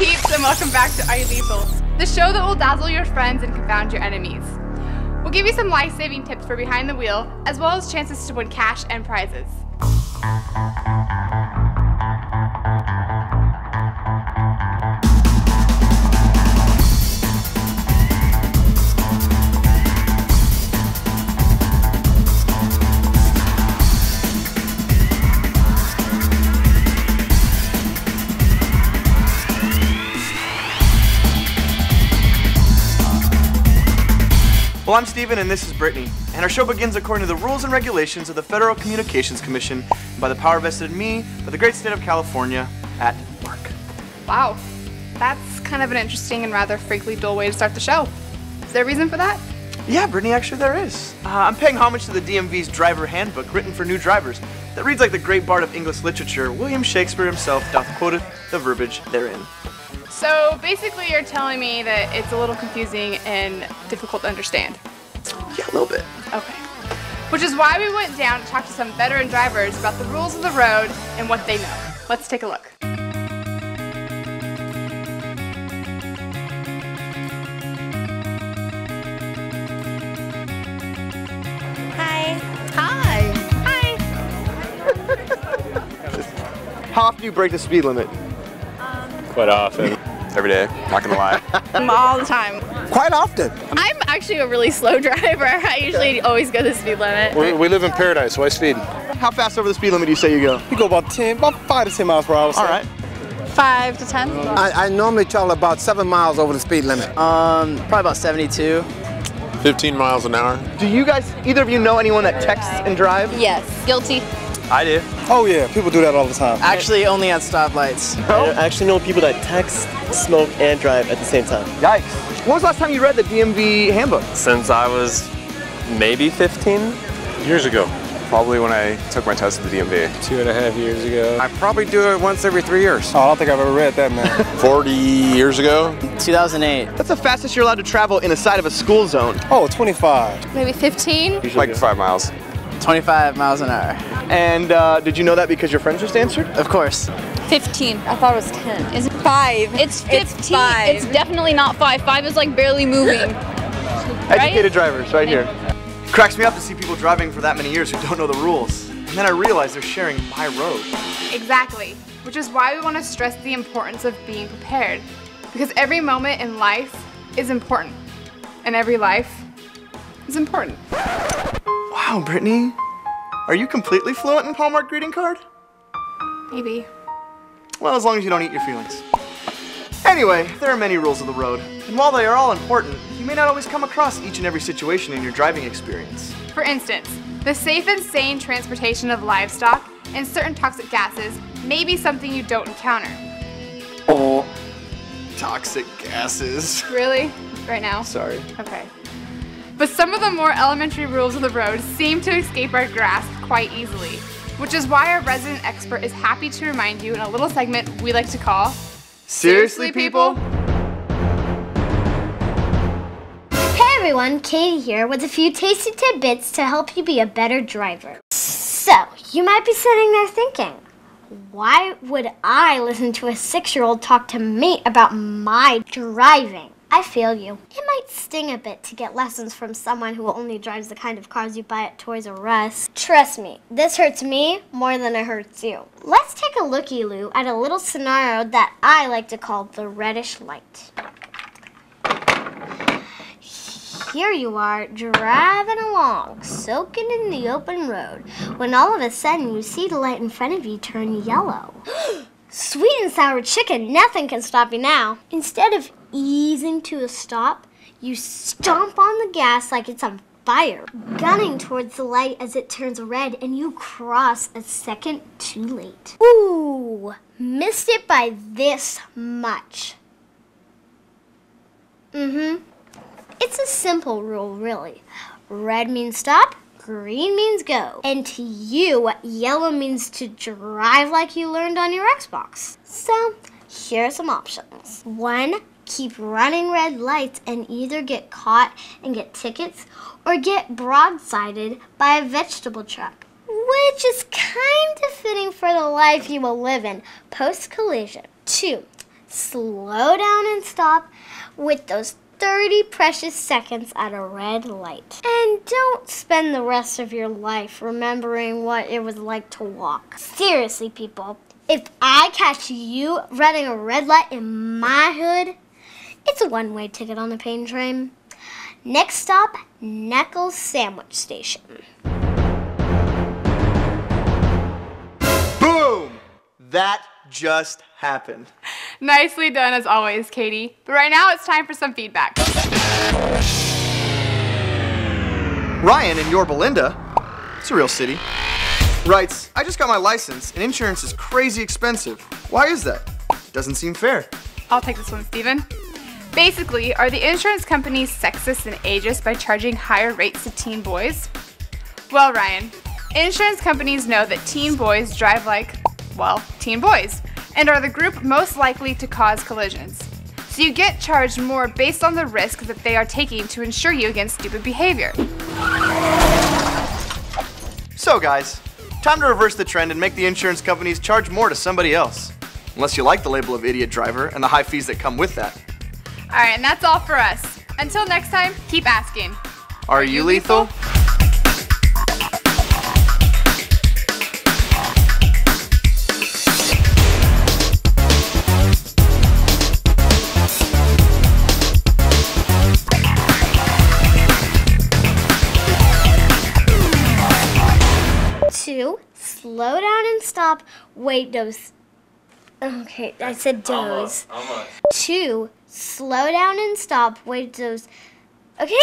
peeps, and welcome back to Are You Lethal, the show that will dazzle your friends and confound your enemies. We'll give you some life-saving tips for behind the wheel, as well as chances to win cash and prizes. Well, I'm Steven and this is Brittany, and our show begins according to the rules and regulations of the Federal Communications Commission and by the power vested in me by the great state of California at work. Wow, that's kind of an interesting and rather frankly dull way to start the show. Is there a reason for that? Yeah, Brittany, actually there is. I'm paying homage to the DMV's driver handbook written for new drivers that reads like the great bard of English literature, William Shakespeare himself doth quoteth the verbiage therein. So basically you're telling me that it's a little confusing and difficult to understand. Yeah, a little bit. Okay. Which is why we went down to talk to some veteran drivers about the rules of the road and what they know. Let's take a look. Hi. Hi. Hi. How often do you break the speed limit? Quite often. Every day, not gonna lie. All the time. Quite often. I'm actually a really slow driver. I usually always go the speed limit. We live in paradise. Why speed? How fast over the speed limit do you say you go? You go about 5 to 10 miles per hour. All right. 5 to 10. I normally travel about 7 miles over the speed limit. Probably about 72. 15 miles an hour. Do you guys, either of you know anyone that texts and drives? Yes. Guilty. I do. Oh yeah, people do that all the time. Actually, only at stoplights. No? I actually know people that text, smoke, and drive at the same time. Yikes. When was the last time you read the DMV handbook? Since I was maybe 15, Years ago. probably when I took my test at the DMV. 2.5 years ago. I probably do it once every 3 years. Oh, I don't think I've ever read that, man. 40 years ago. 2008. That's the fastest you're allowed to travel in a side of a school zone. Oh, 25. Maybe 15. Like 5 miles. 25 miles an hour. And did you know that because your friends just answered? Of course. 15. I thought it was 10. Is it 5? It's 15. It's 5. It's definitely not 5. 5 is like barely moving. Educated drivers, right here. It cracks me up to see people driving for that many years who don't know the rules. And then I realize they're sharing my road. Exactly. Which is why we want to stress the importance of being prepared. Because every moment in life is important. And every life is important. Wow, Brittany. Are you completely fluent in Hallmark greeting card? Maybe. Well, as long as you don't eat your feelings. Anyway, there are many rules of the road. And while they are all important, you may not always come across each and every situation in your driving experience. For instance, the safe and sane transportation of livestock and certain toxic gases may be something you don't encounter. Oh. Toxic gases. Really? Right now? Sorry. Okay. But some of the more elementary rules of the road seem to escape our grasp quite easily, which is why our resident expert is happy to remind you in a little segment we like to call Seriously, people? Hey everyone, Katie here with a few tasty tidbits to help you be a better driver. So, you might be sitting there thinking, why would I listen to a 6-year-old talk to me about my driving? I feel you. It might sting a bit to get lessons from someone who only drives the kind of cars you buy at Toys R Us. Trust me, this hurts me more than it hurts you. Let's take a looky-loo at a little scenario that I like to call the reddish light. Here you are, driving along, soaking in the open road, when all of a sudden you see the light in front of you turn yellow. Sweet and sour chicken, nothing can stop you now. Instead of easing to a stop, you stomp on the gas like it's on fire, gunning towards the light as it turns red, and you cross a second too late. Ooh, missed it by this much. It's a simple rule, really. Red means stop, green means go. And to you, yellow means to drive like you learned on your Xbox. So, here are some options. 1, keep running red lights and either get caught and get tickets or get broadsided by a vegetable truck, which is kind of fitting for the life you will live in post-collision. 2, slow down and stop with those 30 precious seconds at a red light. And don't spend the rest of your life remembering what it was like to walk. Seriously, people, if I catch you running a red light in my hood, it's a one-way ticket on the pain train. Next stop, Neckles Sandwich Station. Boom! That just happened. Nicely done as always, Katie. But right now it's time for some feedback. Ryan in Yorba Linda, it's a real city, writes, I just got my license and insurance is crazy expensive. Why is that? Doesn't seem fair. I'll take this one, Steven. Basically, are the insurance companies sexist and ageist by charging higher rates to teen boys? Well, Ryan, insurance companies know that teen boys drive like, well, teen boys, and are the group most likely to cause collisions. So you get charged more based on the risk that they are taking to insure you against stupid behavior. So guys, time to reverse the trend and make the insurance companies charge more to somebody else. Unless you like the label of idiot driver and the high fees that come with that. Alright, and that's all for us. Until next time, keep asking. Are you lethal? Two, slow down and stop. Wait, doze. Okay, I said doze. Two, slow down and stop. Wait, doze. Okay,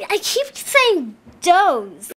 I keep saying doze.